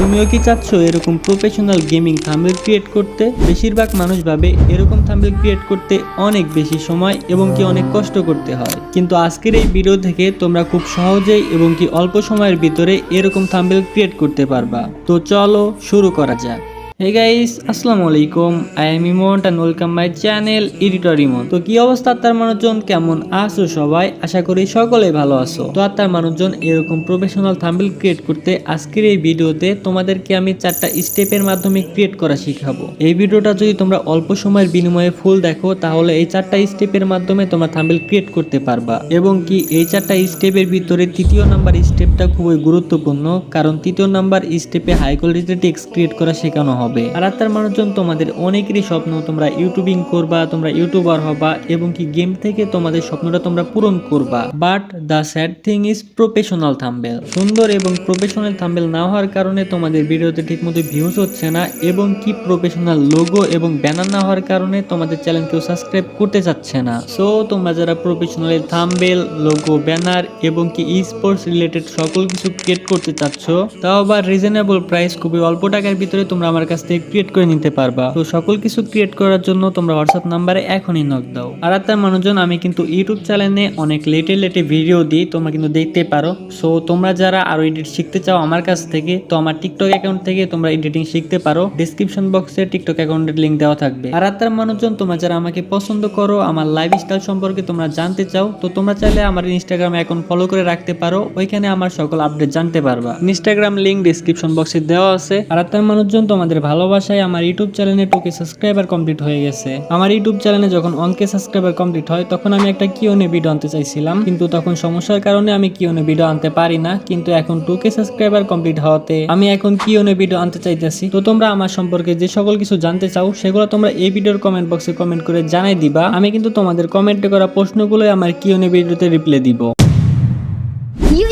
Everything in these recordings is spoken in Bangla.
তুমিও কি চাচ্ছ এরকম প্রফেশনাল গেমিং থাম্বনেল ক্রিয়েট করতে? বেশিরভাগ মানুষ ভাবে এরকম থাম্বনেল ক্রিয়েট করতে অনেক বেশি সময় এবং কি অনেক কষ্ট করতে হয়, কিন্তু আজকের এই ভিডিও থেকে তোমরা খুব সহজেই এবং কি অল্প সময়ের ভিতরে এরকম থাম্বনেল ক্রিয়েট করতে পারবা। তো চলো শুরু করা যাক। হে গাইস, আসসালামু আলাইকুম। I am Emon and welcome my channel editor Emon. তো কি অবস্থা আত্মার মানুষজন, কেমন আছো সবাই? আশা করি সকলেই ভালো আছো। তো আত্মার মানুষজন, এরকম প্রফেশনাল থাম্বনেল ক্রিয়েট করতে আজকের এই ভিডিওতে তোমাদেরকে আমি 4টা স্টেপের মাধ্যমে ক্রিয়েট করা শিখাবো। এই ভিডিওটা যদি তোমরা অল্প সময়ের বিনিময়ে ফুল দেখো তাহলে এই 4টা স্টেপের মাধ্যমে তোমরা থাম্বনেল ক্রিয়েট করতে পারবা। এবং কি এই 4টা স্টেপের ভিতরে তৃতীয় নাম্বার স্টেপটা খুবই গুরুত্বপূর্ণ, কারণ তৃতীয় নাম্বার স্টেপে হাই কোয়ালিটির টেক্সট ক্রিয়েট করা শেখানো হবে। আর আত্মার মানুষজন, তোমাদের অনেকেরই স্বপ্ন তোমরা ইউটিউবিং করবা, তোমরা ইউটিউবার হবা এবং কি গেম থেকে তোমাদের স্বপ্নটা তোমরা পূরণ করবা। But the sad thing is professional thumbnail. সুন্দর এবং প্রফেশনাল থাম্বনেল না হওয়ার কারণে তোমাদের ভিডিওতে ঠিকমতো ভিউজ হচ্ছে না, এবং কি প্রফেশনাল লোগো এবং ব্যানার না হওয়ার কারণে তোমাদের চ্যানেল কেউ সাবস্ক্রাইব করতে চাচ্ছে না। সো তোমরা যারা প্রফেশনাল থাম্বনেল, লোগো, ব্যানার এবং কি স্পোর্টস রিলেটেড সকল কিছু ক্রিয়েট করতে চাচ্ছ, তাও আবার রিজনেবল প্রাইস, খুবই অল্প টাকার ভিতরে তোমরা আমার কাছ থেকে ক্রিয়েট করে নিতে পারবা। তো সকল কিছু ক্রিয়েট করার জন্য তোমরা হোয়াটসঅ্যাপ নাম্বারে এখনই নক দাও। আর তার মানুষজন, আমি কিন্তু ইউটিউব চ্যানেলে অনেক লেটে ভিডিও দিই, তোমরা কিন্তু দেখতে পারো। সো তোমরা যারা আরো এডিট শিখতে চাও আমার কাছ থেকে, তো আমার টিকটক অ্যাকাউন্ট থেকে তোমরা এডিটিং শিখতে পারো। ডেসক্রিপশন বক্সে টিকটক অ্যাকাউন্টের লিংক দেওয়া থাকবে। আর তার মানুষজন, তোমরা যারা আমাকে পছন্দ করো, আমার লাইফস্টাইল সম্পর্কে তোমরা জানতে চাও, তো তোমরা চাইলে আমার ইনস্টাগ্রাম অ্যাকাউন্ট ফলো করে রাখতে পারো। ওইখানে আমার সকল আপডেট জানতে পারবা। ইনস্টাগ্রাম লিংক ডেসক্রিপশন বক্সে দেওয়া আছে। আর তার মানুষজন, তোমাদের ভালোবাসায় আমার ইউটিউব চ্যানেলে 2K সাবস্ক্রাইবার কমপ্লিট হয়ে গেছে। আমার ইউটিউব চ্যানেলে যখন 1K সাবস্ক্রাইবার কমপ্লিট হয় তখন আমি একটা কিউএনএ ভিডিও আনতে চাইছিলাম, কিন্তু তখন সমস্যার কারণে আমি কিউএনএ ভিডিও আনতে পারি না। কিন্তু এখন 2K সাবস্ক্রাইবার কমপ্লিট হওয়াতে আমি এখন কিউএনএ ভিডিও আনতে চাইতেছি। তো তোমরা আমার সম্পর্কে যে সকল কিছু জানতে চাও সেগুলো তোমরা এই ভিডিওর কমেন্ট বক্সে কমেন্ট করে জানাই দিবা। আমি কিন্তু তোমাদের কমেন্টে করা প্রশ্নগুলোই আমার কিউএনএ ভিডিওতে রিপ্লাই দিব।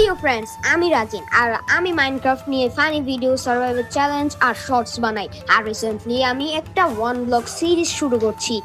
ইউ ফ্রেন্ডস, আমি রাজিন আর আমি মাইনক্রাফট নিয়ে ফানি ভিডিও, সার্ভাইভাল চ্যালেঞ্জ আর শর্টস বানাই। আর রিসেন্টলি আমি একটা ওয়ান ব্লগ সিরিজ শুরু করছি।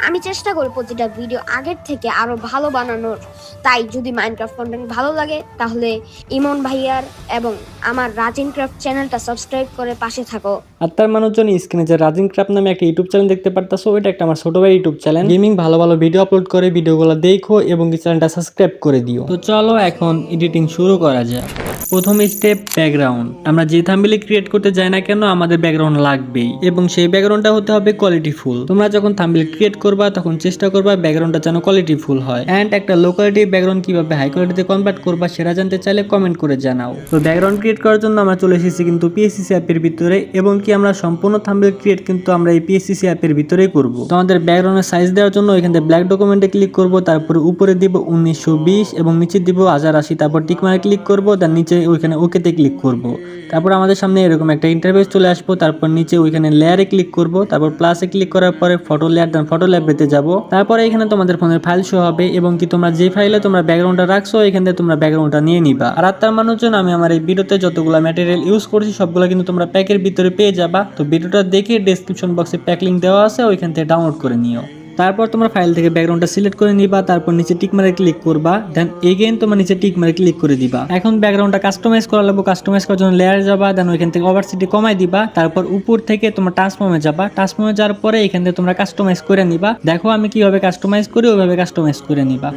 আমি চেষ্টা করি প্রতিটা ভিডিও আগের থেকে আরো ভালো বানানোর। তাই যদি মাইনক্রাফট কন্টেন্ট ভালো লাগে তাহলে ইমন ভাইয়ার এবং আমার রাজিন ক্রাফট চ্যানেলটা সাবস্ক্রাইব করে পাশে থাকো। আর তার মানুষজন, স্ক্রিনে যে রাজিন ক্রাফট নামে একটা ইউটিউব চ্যানেল দেখতে পারতাছো, ওইটা একটা আমার ছোট ভাই ইউটিউব চ্যানেল। গেমিং ভালো ভালো ভিডিও আপলোড করে, ভিডিওগুলো দেখো এবং চ্যানেলটা সাবস্ক্রাইব করে দিও। তো চলো এখন এডিটিং শুরু করা যাক। প্রথম স্টেপ, ব্যাকগ্রাউন্ড। আমরা যে থাম্বনেল ক্রিয়েট করতে যাই না কেন আমাদের ব্যাকগ্রাউন্ড লাগবেই, এবং সেই ব্যাকগ্রাউন্ডটা হতে হবে কোয়ালিটিফুল। তোমরা যখন থাম্বনেল ক্রিয়েট করবা তখন চেষ্টা করবা ব্যাকগ্রাউন্ডটা যেন কোয়ালিটিফুল হয়। এন্ড একটা লো কোয়ালিটির ব্যাকগ্রাউন্ড কিভাবে হাই কোয়ালিটিতে কনভার্ট করবা সেটা জানতে চাইলে কমেন্ট করে জানাও। তো ব্যাকগ্রাউন্ড ক্রিয়েট করার জন্য আমরা চলে এসেছি কিন্তু পিএসসি অ্যাপের ভিতরে, এবং কি আমরা সম্পূর্ণ থাম্বনেল ক্রিয়েট কিন্তু আমরা এই পিএসসি অ্যাপের ভিতরেই করব। তো আমাদের ব্যাকগ্রাউন্ডের সাইজ দেওয়ার জন্য এখান থেকে ব্ল্যাক ডকুমেন্টে ক্লিক করব, তারপরে উপরে দিব 1920 এবং নিচে দিব 1080, তারপর টিক মার্কে ক্লিক করব, তার নিচে ওইখানে ওকেতে ক্লিক করব। তারপর আমাদের সামনে এরকম একটা ইন্টারফেস চলে আসবো। তারপর নিচে ওইখানে লেয়ারে ক্লিক করব, তারপর প্লাসে ক্লিক করার পরে ফটো লেয়ার, দেন ফটো ল্যাবেতে যাব। তারপরে এখানে তোমাদের ফোনের ফাইল শো হবে, এবং কি তোমরা যে ফাইলে তোমরা ব্যাকগ্রাউন্ডটা রাখছো এখান থেকে তোমরা ব্যাকগ্রাউন্ডটা নিয়ে নিবা। আর তার মানুষজন, আমি আমার এই ভিডিওতে যতগুলো ম্যাটেরিয়াল ইউজ করছি সবগুলো কিন্তু তোমরা প্যাকের ভিতরে পেয়ে যাবা। তো ভিডিওটা দেখে ডেসক্রিপশন বক্সে প্যাক লিংক দেওয়া আছে, ওইখান থেকে ডাউনলোড করে নিও। তারপর তোমরা ফাইল থেকে ব্যাকগ্রাউন্ডটা সিলেক্ট করে নিবা, তারপর নিচে টিক মারে ক্লিক করবা, দেন এগেইন তোমরা নিচে টিক মারে ক্লিক করে দিবা। এখন ব্যাকগ্রাউন্ডটা কাস্টমাইজ করা লাগবে। কাস্টমাইজ করার জন্য লেয়ারে যাবা, দেন ওইখান থেকে ওভারসিটি কমাই দিবা, তারপর উপর থেকে তোমরা ট্রান্সফর্মে যাবা। ট্রান্সফর্মে যাওয়ার পরে এখান থেকে তোমরা কাস্টমাইজ করে নিবা। দেখো আমি কিভাবে কাস্টমাইজ করি, ওইভাবে কাস্টমাইজ করে নিবা।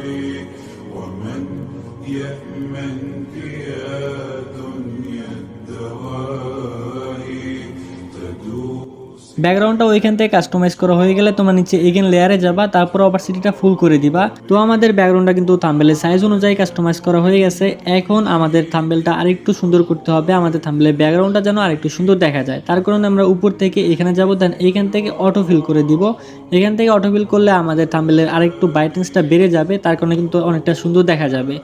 ব্যাকগ্রাউন্ডটা ওইখান থেকে কাস্টমাইজ করা হয়ে গেলে তোমরা নিচে এগেন লেয়ারে যাবা, তারপর অপাসিটিটা ফুল করে দিবা। তো আমাদের ব্যাকগ্রাউন্ডটা কিন্তু থাম্বনেলের সাইজ অনুযায়ী কাস্টমাইজ করা হয়ে গেছে। এখন আমাদের থাম্বনেলটা আরেকটু সুন্দর করতে হবে। আমাদের থাম্বনেলের ব্যাকগ্রাউন্ডটা যেন আরেকটু সুন্দর দেখা যায়, তার কারণে আমরা উপর থেকে এখানে যাব, দেন এইখান থেকে অটো ফিল করে দিব। এখান থেকে অটো ফিল করলে আমাদের থাম্বনেলের আরেকটু ব্রাইটনেসটা বেড়ে যাবে, তার কারণে কিন্তু অনেকটা সুন্দর দেখা যাবে।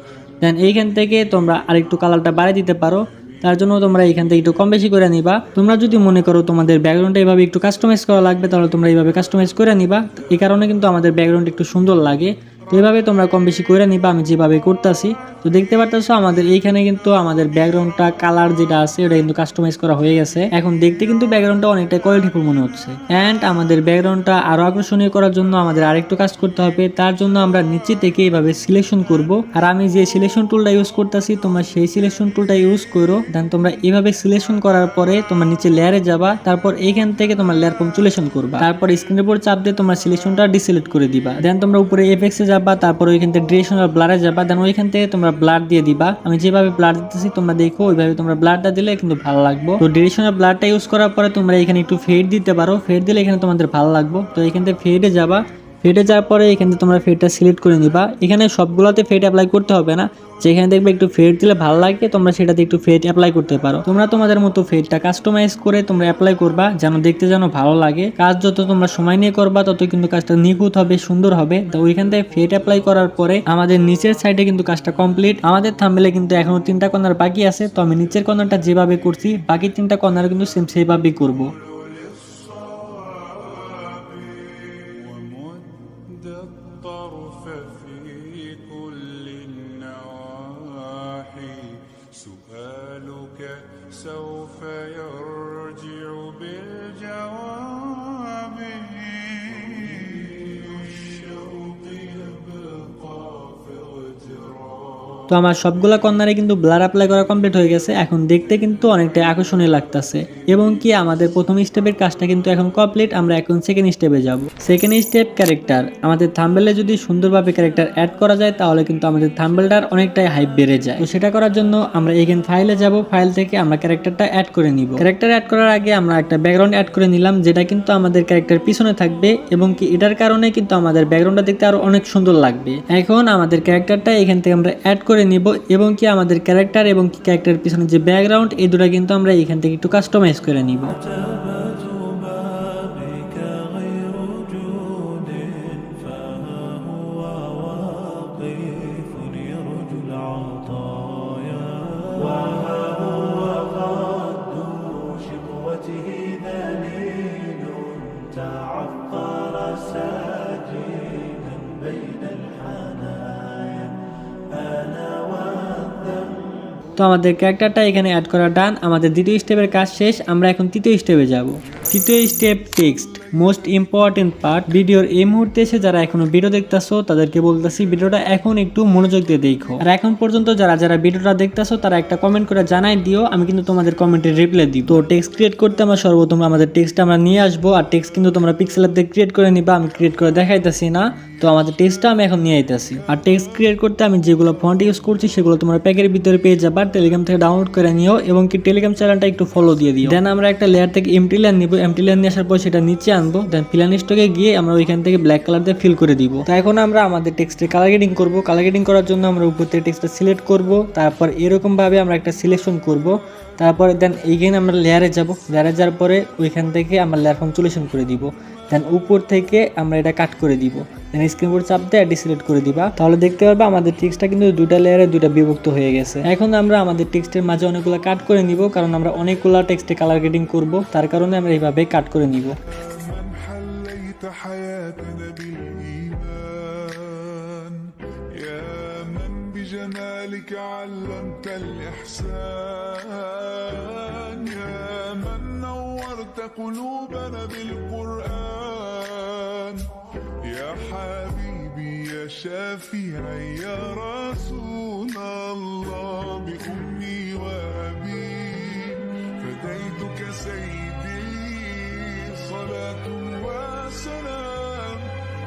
দেন এইখান থেকে তোমরা আরেকটু কালারটা বাড়িয়ে দিতে পারো, তার জন্য তোমরা এখান থেকে একটু কম বেশি করে নিবা। তোমরা যদি মনে করো তোমাদের ব্যাকগ্রাউন্ডটা এইভাবে একটু কাস্টমাইজ করা লাগবে তাহলে তোমরা এইভাবে কাস্টমাইজ করে নিবা। এই কারণে কিন্তু আমাদের ব্যাকগ্রাউন্ড একটু সুন্দর লাগে। তো এভাবে তোমরা কম বেশি করে নিবা, আমি যেভাবে করতেছি। তো দেখতে পারতেছো আমাদের এইখানে কিন্তু আমাদের ব্যাকগ্রাউন্ডটা কালার যেটা আছে ওটা কিন্তু কাস্টমাইজ করা হয়ে গেছে। এখন দেখতে কিন্তু ব্যাকগ্রাউন্ডটা অনেকটা কোয়ালিটিফুল মনে হচ্ছে। অ্যান্ড আমাদের ব্যাকগ্রাউন্ডটা আরো আকর্ষণীয় করার জন্য আমাদের আরেকটু কাজ করতে হবে। তার জন্য আমরা নিচে থেকে এইভাবে সিলেকশন করব। আর আমি যে সিলেকশন টুলটা ইউজ করতেছি তোমরা সেই সিলেকশন টুলটা ইউজ করো। দেন তোমরা এইভাবে সিলেকশন করার পরে তোমরা নিচে লেয়ারে যাবা, তারপর এইখান থেকে তোমরা লেয়ার কনসুলেশন করবা, তারপর স্ক্রিনের উপর চাপ দিয়ে তোমরা সিলেকশনটা ডিসিলেক্ট করে দিবা। দেন তোমরা উপরে এফেক্টস এ যাবা, তারপর ওইখান থেকে ডিরেকশন আর ব্লারে যাবা, দেন ওইখান থেকে তোমরা ব্লার দিয়ে দিবা। আমি যেভাবে ব্লার দিতেছি তোমরা দেখো, ওইভাবে তোমরা ব্লারটা দিলে কিন্তু ভালো লাগবে। তো ডিরেকশন আর ব্লারটা ইউজ করার পরে তোমরা এখানে একটু ফেড দিতে পারো, ফেড দিলে এখানে তোমাদের ভালো লাগবে। তো এখান থেকে ফেডে যাবা, ফেডে যাওয়ার পরে এখানে তোমরা ফেডটা সিলেক্ট করে নিবা। এখানে সবগুলোতে ফেড অ্যাপ্লাই করতে হবে না, যেখানে দেখবে একটু ফেড দিলে ভালো লাগে তোমরা সেটাতে একটু ফেড অ্যাপ্লাই করতে পারো। তোমরা তোমাদের মতো ফেডটা কাস্টমাইজ করে তোমরা অ্যাপ্লাই করবা, যেন দেখতে যেন ভালো লাগে। কাজ যত তোমরা সময় নিয়ে করবা তত কিন্তু কাজটা নিখুঁত হবে, সুন্দর হবে। তো ওইখান থেকে ফেড অ্যাপ্লাই করার পরে আমাদের নিচের সাইডে কিন্তু কাজটা কমপ্লিট। আমাদের থাম্বনেলে কিন্তু এখনো 3টা কর্নার বাকি আছে। তো আমি নিচের কর্নারটা যেভাবে করছি বাকি 3টা কর্নার কিন্তু সেম সেভাবেই করবো। ومد الطرف في كل النواحي سؤالك سوف يرجع بالجواب الشوق يبقى في اغتراب। তো আমার সবগুলা কর্নারে কিন্তু ব্লার অ্যাপ্লাই করা কমপ্লিট হয়ে গেছে। এখন দেখতে কিন্তু অনেকটা আকর্ষণীয় লাগতেছে এবং কি আমাদের প্রথম স্টেপের কাজটা কিন্তু এখন কমপ্লিট। আমরা এখন সেকেন্ড স্টেপে যাব। Second step character. আমাদের থাম্বনেলে যদি সুন্দরভাবে ক্যারেক্টার অ্যাড করা যায় তাহলে কিন্তু আমাদের থাম্বনেলটার অনেকটাই হাইপ বেড়ে যায়। তো সেটা করার জন্য আমরা এখানে ফাইলে যাব, ফাইল থেকে আমরা ক্যারেক্টারটা অ্যাড করে নিব। ক্যারেক্টার অ্যাড করার আগে আমরা একটা ব্যাকগ্রাউন্ড অ্যাড করে নিলাম, যেটা কিন্তু আমাদের ক্যারেক্টার পিছনে থাকবে এবং কি এটার কারণে কিন্তু আমাদের ব্যাকগ্রাউন্ডটা দেখতে আরো অনেক সুন্দর লাগবে। এখন আমাদের ক্যারেক্টারটা এখান থেকে আমরা অ্যাড করে নিব এবং কি আমাদের ক্যারেক্টার এবং কি ক্যারেক্টারের পিছনে যে ব্যাকগ্রাউন্ড এই দুটো কিন্তু আমরা এখান থেকে একটু কাস্টমাইজ করে নিব। তো আমাদের ক্যারেক্টারটা এখানে অ্যাড করা ডান। আমাদের দ্বিতীয় স্টেপের কাজ শেষ। আমরা এখন তৃতীয় স্টেপে যাব। তৃতীয় step text, most important part. ভিডিওর এই মুহূর্তে এসে যারা এখনো ভিডিও দেখতেছো তাদেরকে বলতেছি ভিডিওটা এখন একটু মনোযোগ দিয়ে দেখো। আর এখন পর্যন্ত যারা যারা ভিডিওটা দেখতেছো তারা একটা কমেন্ট করে জানাই দিও, আমি কিন্তু তোমাদের কমেন্টের রিপ্লাই দিব। তো টেক্সট ক্রিয়েট করতে আমরা সর্বপ্রথম আমাদের টেক্সটটা আমরা নিয়ে আসবো। আর টেক্সট কিন্তু তোমরা পিক্সেল অ্যাপ দিয়ে ক্রিয়েট করে নিবা, আমি ক্রিয়েট করে দেখাইতেছি না। তো আমাদের টেক্সটটা আমি এখন নিয়ে আইতাছি। আর টেক্সট ক্রিয়েট করতে আমি যেগুলো ফন্ট ইউজ করছি সেগুলো তোমরা প্যাকের ভিতরে পেয়ে যাবা, টেলিগ্রাম থেকে ডাউনলোড করে নিও এবং কি টেলিগ্রাম চ্যানেলটা একটু ফলো দিয়ে দিও। দেন আমরা একটা লেয়ার থেকে এমটি লেয়ার নিব, এমটি লেয়ার নিয়ে আসার পর সেটা নিচে আনবো। দেন ফিলার স্টকে গিয়ে আমরা ওইখান থেকে ব্ল্যাক কালার দিয়ে ফিল করে দিব। তো এখন আমরা আমাদের টেক্সটে কালার গ্রেডিং করব। কালার গ্রেডিং করার জন্য আমরা উপর থেকে টেক্সটটা সিলেক্ট করব, তারপর এরকম ভাবে আমরা একটা সিলেকশন করব। তারপরে দেন এইখানে আমরা লেয়ারে যাব, লেয়ারে যাওয়ার পরে ওইখান থেকে আমরা লেয়ার কনসুলেশন করে দিব। দেন উপর থেকে আমরা এটা কাট করে দিব। দেন স্ক্রিন বোর্ড চাপ দিয়ে ডিসিলেক্ট করে দিবা, তাহলে দেখতে পারবা আমাদের টেক্সটটা কিন্তু দুইটা লেয়ারে দুইটা বিভক্ত হয়ে গেছে। এখন আমরা আমাদের টেক্সটের মাঝে অনেকগুলো কাট করে নিব, কারণ আমরা অনেকগুলো টেক্সটে কালার গ্রেডিং করব, তার কারণে আমরা এইভাবে কাট করে নিব। حياتنا بالإيمان يا من بجمالك علمت الإحسان يا من نورت قلوبنا بالقرآن يا حبيبي يا شافعي يا رسول الله بأمي وأبي فديتك سيدي صلاة وسلام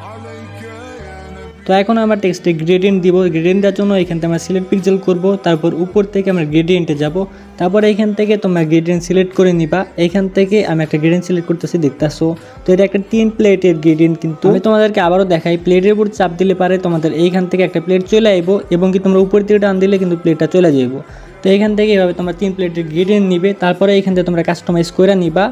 عليك يا نبي। তো এখন আমরা টেক্সটে গ্রেডিয়েন্ট দিব। গ্রেডিয়েন্ট দেওয়ার জন্য এখান থেকে আমরা সিলেক্ট পিক্সেল করব, তারপর উপর থেকে আমরা গ্রেডিয়েন্টে যাব। তারপর এখান থেকে তোমরা গ্রেডিয়েন্ট সিলেক্ট করে নিবা। এখান থেকে আমি একটা গ্রেডিয়েন্ট সিলেক্ট করতেছি, দেখতেছো। তো এটা একটা 3 প্লেটের গ্রেডিয়েন্ট, কিন্তু আমি তোমাদেরকে আবারও দেখাই। প্লেটের উপর চাপ দিলে পারে তোমাদের এইখান থেকে একটা প্লেট চলে আইবো এবং কি তোমরা উপর থেকে টান দিলে কিন্তু প্লেটটা চলে যাইব। তো এখান থেকে এভাবে তোমরা 3 প্লেটের গ্রেডিয়েন্ট নিবে, তারপরে এখান থেকে তোমরা কাস্টমাইজ করে নিবা।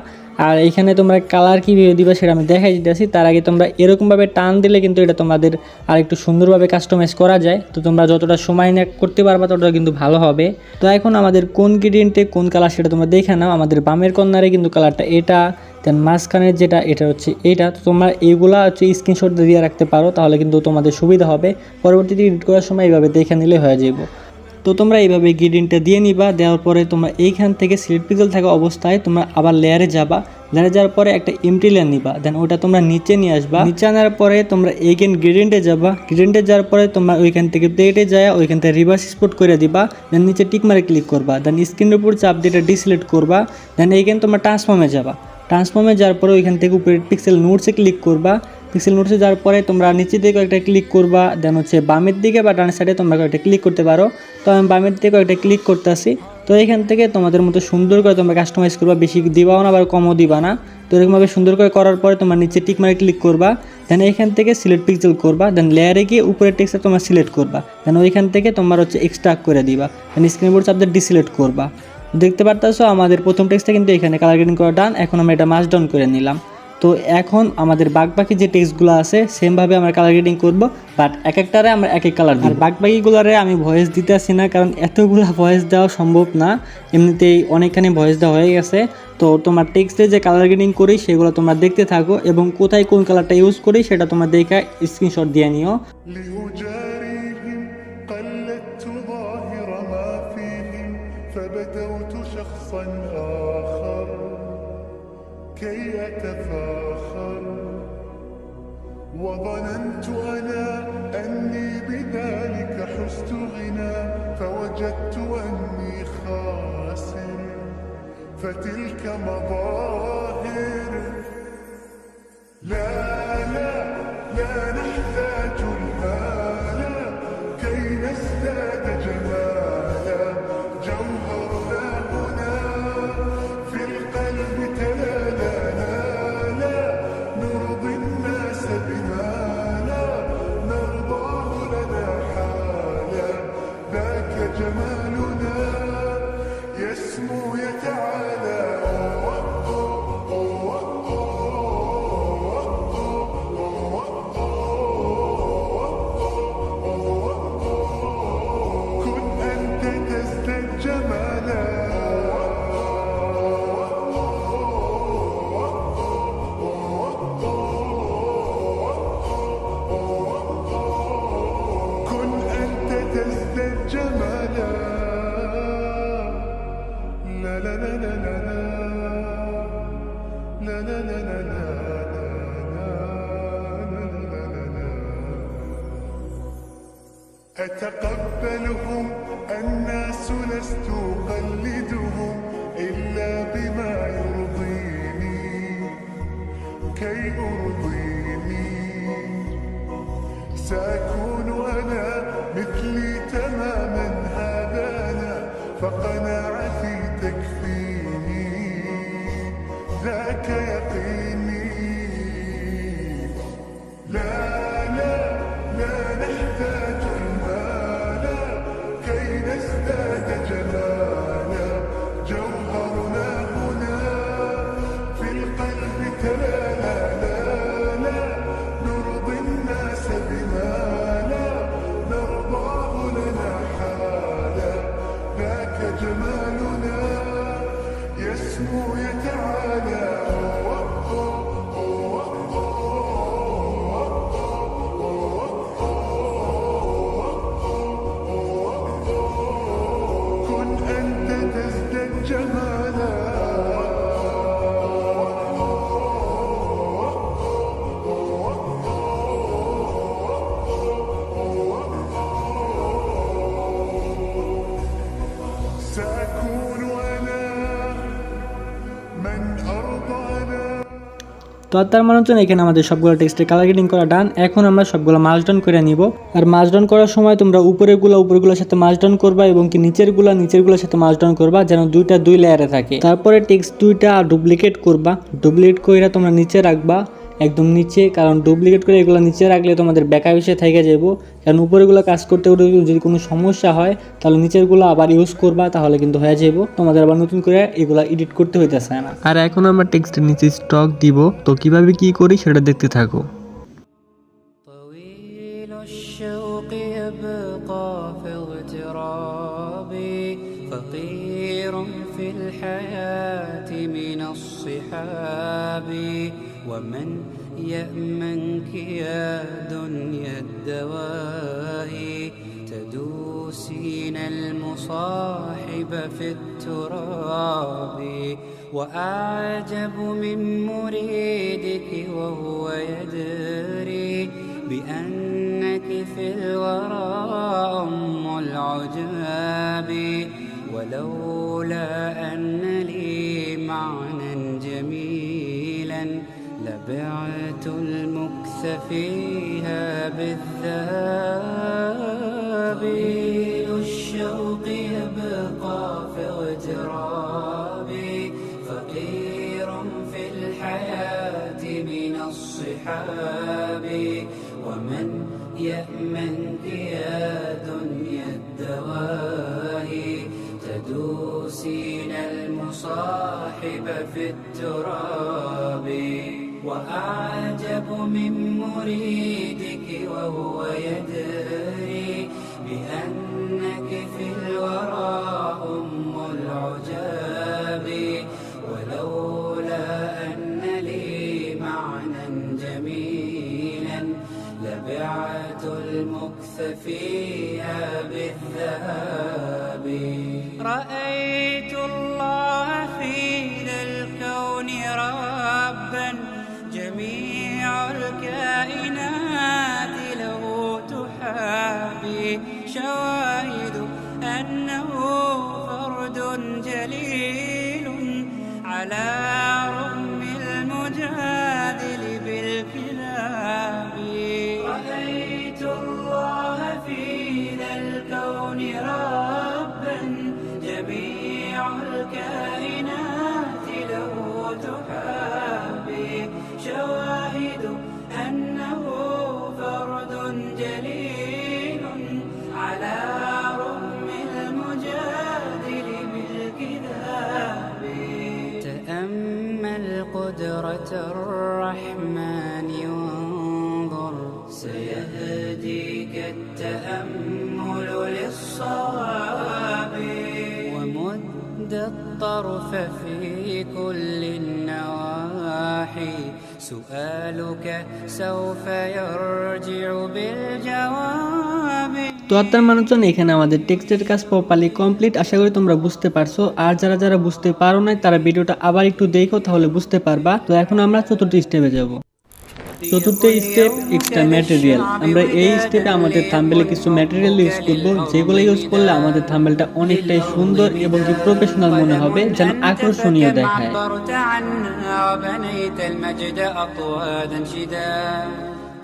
আর এখানে তোমরা কালার কীভাবে দিবা সেটা আমি দেখাই দিতেছি। তার আগে তোমরা এরকমভাবে টান দিলে কিন্তু এটা তোমাদের আর একটু সুন্দরভাবে কাস্টমাইজ করা যায়। তো তোমরা যতটা সময় নিয়ে করতে পারবা ততটা কিন্তু ভালো হবে। তো এখন আমাদের কোন গ্রেডিয়েন্টে কোন কালার সেটা তোমরা দেখে নাও। আমাদের বামের কর্নারে কিন্তু কালারটা এটা, দেন মাঝখানের যেটা এটা হচ্ছে এইটা, তো তোমরা এইগুলা হচ্ছে স্ক্রিনশট দিয়ে রাখতে পারো, তাহলে কিন্তু তোমাদের সুবিধা হবে, পরবর্তীতে এডিট করার সময় এইভাবে দেখে নিলে হয়ে যাবে। তো তোমরা এইভাবে গ্রেডিয়েন্টটা দিয়ে নিবা, দেওয়ার পরে তোমরা এইখান থেকে সিলেক্ট পিক্সেল থাকা অবস্থায় তোমরা আবার লেয়ারে যাবা, লেয়ারে যাওয়ার পরে একটা এমটি লেয়ার নিবা, দেন ওটা তোমরা নিচে নিয়ে আসবা, নিচে আনার পরে তোমরা এইখান গ্রেডিয়েন্টে যাবা, গ্রেডিয়েন্টে যাওয়ার পরে তোমরা ওইখান থেকে প্লেটে যায় ওইখান থেকে রিভার্স এক্সপোর্ট করে দিবা, দেন নিচে টিক মারে ক্লিক করবা, দেন স্ক্রিনের উপর চাপ দিয়ে এটা ডিসিলেক্ট করবা, দেন এইখানে তোমরা ট্রান্সফর্মে যাবা, ট্রান্সফর্মে যাওয়ার পরে ওইখান থেকে উপরে পিক্সেল নোটসে ক্লিক করবা, পিক্সেল নোটসে যাওয়ার পরে তোমরা নিচের দিকে একটা ক্লিক করবা, দেন হচ্ছে বামের দিকে বা ডান সাইডে তোমরা একটা ক্লিক করতে পারো। তো আমি বামের দিকে একটা ক্লিক করতে আসি। তো এখান থেকে তোমাদের মতো সুন্দর করে তোমরা কাস্টমাইজ করবা, বেশি দিবাও না আবার কমও দিবা না। তো এরকমভাবে সুন্দর করে করার পরে তোমরা নিচে টিক মারে ক্লিক করবা, দেন এখান থেকে সিলেক্ট পিক্সেল করবা, দেন লেয়ারে গিয়ে উপরের টেক্সটটা তোমরা সিলেক্ট করবা, দেন ওইখান থেকে তোমার হচ্ছে এক্সট্রাক্ট করে দিবা, দেন স্ক্রিন বোর্ড চাপ দিয়ে ডিসিলেক্ট করবা। দেখতে পারতেছো আমাদের প্রথম টেক্সটটা কিন্তু এখানে কালার গ্রেডিং করা ডান। এখন আমরা এটা মাস ডাউন করে নিলাম। তো এখন আমাদের বাকি যে টেক্সটগুলো আছে সেমভাবে আমরা কালার গ্রেডিং করব, বাট এক একটারে আমরা এক এক কালার দিই। আর বাকিগুলোরে আমি ভয়েস দিতে আসি না, কারণ এতগুলো ভয়েস দেওয়া সম্ভব না, এমনিতেই অনেকখানি ভয়েস দেওয়া হয়ে গেছে। তো তোমার টেক্সটে যে কালার গ্রেডিং করি সেগুলো তোমরা দেখতে থাকো, এবং কোথায় কোন কালারটা ইউজ করি সেটা তোমরা দেখে স্ক্রিনশট দিয়ে নিও। لأجاريهم قلدت ظاهر ما فيهم فبدوت شخصا آخر كي أتفاخر وظننت أنا أني بذلك حزت غنى فوجدت أني خاسر فتلك مظاهر لا لا لا نحتاج المال كي نزداد جمالا جوهرنا هنا في القلب تلالا لا نرضي الناس بما لا نرضاه لنا حالا ذاك جمالنا يسمو يتعالى كن أنت تزداد جمالا كن أنت تزداد جمالا لا لا لا لا لا لا لا لا لا لا أتقبلهم الناس لست أقلدهم إلا بما يرضيني كي أرضيني سأكون أنا مثلي تماما هذا أنا فقناعتي تكفيني ذاك يقيني لا لا لا نحتاج المال كي نزداد جمالا جوهرنا هنا في القلب تلالا لا لا نرضي الناس بما لا نرضاه لنا حالا ذاك جمالنا يسمو يتعالى كن أنت تزداد جمالا سأكون أنا من أرضانا তো আর তার মানে হচ্ছে এখানে আমাদের সবগুলো টেক্সটের কালার গ্রেডিং করা ডান। এখন আমরা সবগুলো মার্জ ডাউন করে নিব। আর মার্জ ডাউন করার সময় তোমরা উপরেরগুলোর সাথে মার্জ ডাউন করবা, এবং কি নিচেরগুলোর সাথে মার্জ ডাউন করবা, যেন দুই লেয়ারে থাকে। তারপরে টেক্সট দুইটা ডুপ্লিকেট করবা, ডুপ্লিকেট করে তোমরা নিচে রাখবা, একদম নিচে, কারণ ডুপ্লিকেট করে এগুলো নিচে রাখলে তোমাদের ব্যাকআপ হিসেবে থেকে যাবো। কারণ উপরেগুলো কাজ করতে যদি কোনো সমস্যা হয় তাহলে নিচেরগুলো আবার ইউজ করবা, তাহলে কিন্তু হয়ে যাবো, তোমাদের আবার নতুন করে এগুলো এডিট করতে হইতেছে না। আর এখন আমরা টেক্সটের নিচে স্টক দিব, তো কিভাবে কি করি সেটা দেখতে থাকো। طويل الشوق يبقى في اغترابي فقير في الحياة من الصحاب الصحاب ومن يأمنك يا دنيا الدواهي تدوسين المصاحب في التراب وأعجب من مريدك وهو يدري بأنك في الورى أم العجاب ولولا أن لي معنى جميلا لبعت المكث فيها بالذهب الشوق يبقى في اغترابي فقير في الحياة من الصحاب ومن يأمنك يا دنيا الدواهي تدوسين المصاحب في التراب وأعجب من مريدك وهو يدري بأنك في الورى أم العجاب ولولا أن لي معنى جميلا لبعت المكث فيها بالذهب رأيت الله في ذا الكون ربا جميع الكائنات له تحابي شواهد أنه فرد جليل على رغم المجادل بالكلاب رأيت الله في ذا الكون ربا جميع الكائنات له تحابي شواهد أنه فرد جليل على رغم المجادل بالكذاب تأمل قدرة الرحمن وانظر سيهديك التأمل للصواب ومد الطرف في كل النواحي سؤالك سوف يرجع بالجواب তো আপনার মানুষজন এখানে আমাদের টেক্সটের কাজ প্রপারলি কমপ্লিট আশা করি তোমরা বুঝতে পারছো আর যারা বুঝতে পারো না তারা ভিডিওটা আবার একটু দেখো তাহলে বুঝতে পারবা তো এখন আমরা চতুর্থ স্টেপে যাব চতুর্থ স্টেপ এক্সট্রা ম্যাটেরিয়াল আমরা এই স্টেপে আমাদের থাম্বনেলে কিছু ম্যাটেরিয়াল ইউজ করব যেগুলো ইউজ করলে আমাদের থাম্বনেলটা অনেকটাই সুন্দর এবং কি প্রফেশনাল মনে হবে যেন আকর্ষণীয় দেখায়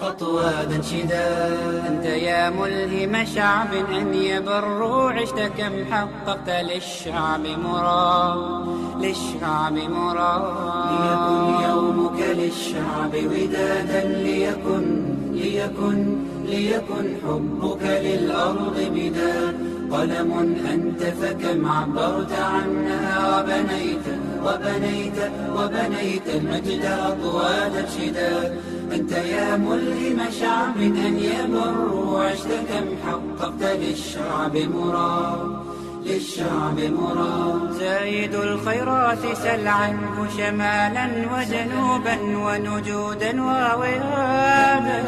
أطوادا شدا أنت يا ملهم شعب أن يبروا عشت كم حققت للشعب مراد ليكن يومك للشعب ودادا ليكن حبك للأرض مداد قلم أنت فكم عبرت عنها وبنيت المجد أطوادا شداد أنت يا ملهم شعب أن يبروا عشت كم حققت للشعب مراد زايد الخيرات سل عنه شمالا وجنوبا ونجودا ووهادا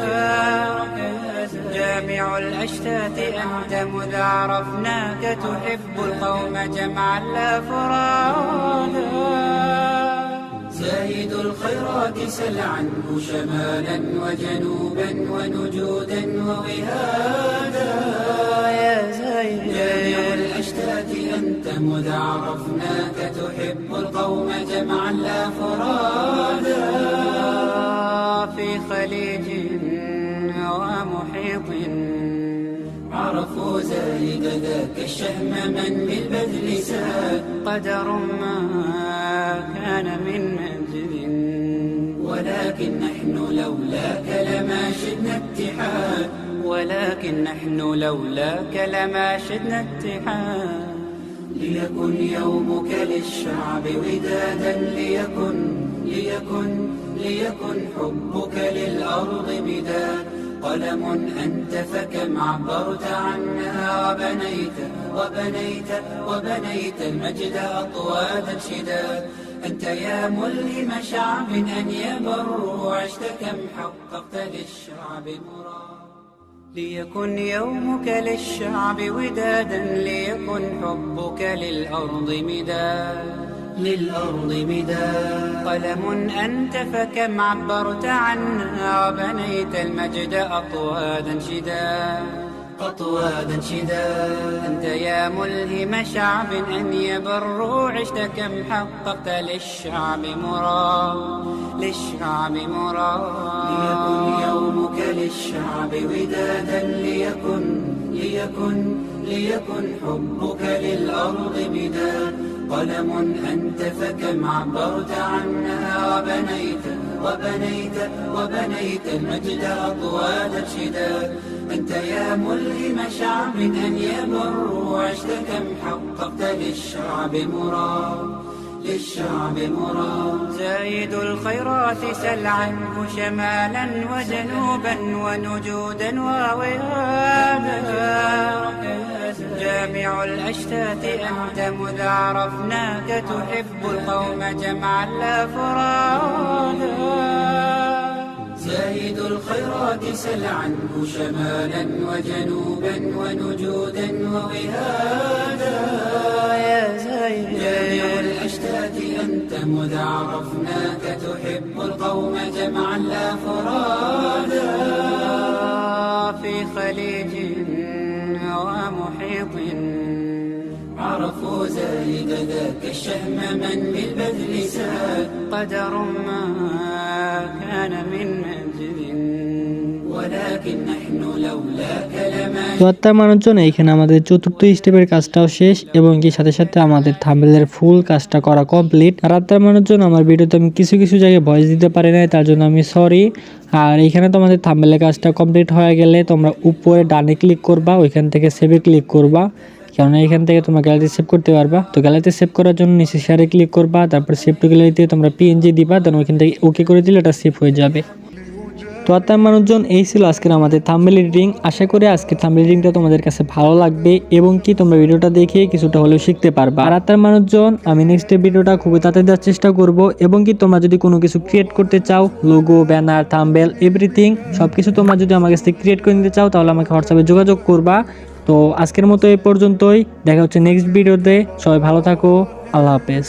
جامع الأشتات أنت مذ عرفناك تحب القوم جمعا لا فرادا زايد الخيرات سل عنه شمالا وجنوبا ونجودا ووهادا يا زايد جامع الأشتات أنت مذ عرفناك تحب القوم جمعا لا فرادا في خليج ومحيط عرفوا زايد ذاك الشهم من بالبذل ساد قدر ما كان من منزل ولكن نحن لولاك لما شدنا اتحاد ليكن يومك للشعب ودادا ليكن حبك للأرض مداد قلم أنت فكم عبرت عنها وبنيت المجد أطوادا شداد أنت يا ملهم شعب أن يبروا عشت كم حققت للشعب مراد ليكن يومك للشعب ودادا ليكن حبك للأرض مداد قلم أنت فكم عبرت عنا وبنيت المجد أطوادا شداد أنت يا ملهم شعب أن يبروا عشت كم حققت للشعب مراد ليكن يومك للشعب ودادا ليكن حبك للأرض مداد قلم أنت فكم عبرت عنا وبنيت المجد أطوادا شداد أنت يا ملهم شعب أن يبروا عشت كم حققت للشعب مراد زايد الخيرات سل عنه شمالا وجنوبا ونجودا ووهادا جامع الأشتات أنت مذ عرفناك تحب القوم جمعا لا فرادا زايد الخيرات سل عنه شمالا وجنوبا ونجودا ووهادا يا زايد جامع الأشتات أنت مذ عرفناك تحب القوم جمعا لا فرادا في خليج ومحيط عرفوا زايد ذاك الشهم من بالبذل ساد قدر ما كان من منزل ولكن نحن لولاك لما তো তার মানুষজন এখানে আমাদের চতুর্থ স্টেপের কাজটাও শেষ এবং কি সাথে সাথে আমাদের থাম্বনেলের ফুল কাজটা করা কমপ্লিট। আর তার মানুষজন আমার ভিডিওতে আমি কিছু জায়গায় ভয়েস দিতে পারি নাই, তার জন্য আমি সরি। আর এখানে তোমাদের থাম্বনেলের কাজটা কমপ্লিট হয়ে গেলে তোমরা উপরে ডানে ক্লিক করবা, ওইখান থেকে সেভে ক্লিক করবা, কারণ এখান থেকে তোমরা গ্যালারিতে সেভ করতে পারবা। তো গ্যালারিতে সেভ করার জন্য নিচে শেয়ারে ক্লিক করবা, তারপর সেভ টু গ্যালারিতে তোমরা পিএনজি দিবা, দেন ওইখান থেকে ওকে করে দিলে এটা সেভ হয়ে যাবে। তো তার মানুষজন এই ছিল আজকের আমাদের থাম্বনেল এডিটিং। আশা করি আজকের থাম্বনেল এডিটিংটা তোমাদের কাছে ভালো লাগবে এবং কি তোমরা ভিডিওটা দেখে কিছুটা হলেও শিখতে পারবা। আর তার মানুষজন আমি নেক্সট ভিডিওটা খুবই তাড়াতাড়ি দেওয়ার চেষ্টা করব এবং কি তোমরা যদি কোনো কিছু ক্রিয়েট করতে চাও, লোগো, ব্যানার, থাম্বনেল, এভরিথিং সবকিছু তোমরা যদি আমার কাছ থেকে ক্রিয়েট করে নিতে চাও তাহলে আমাকে হোয়াটসঅ্যাপে যোগাযোগ করবা। তো আজকের মতো এই পর্যন্তই, দেখা হচ্ছে নেক্সট ভিডিওতে। সবাই ভালো থাকো, আল্লাহ হাফেজ।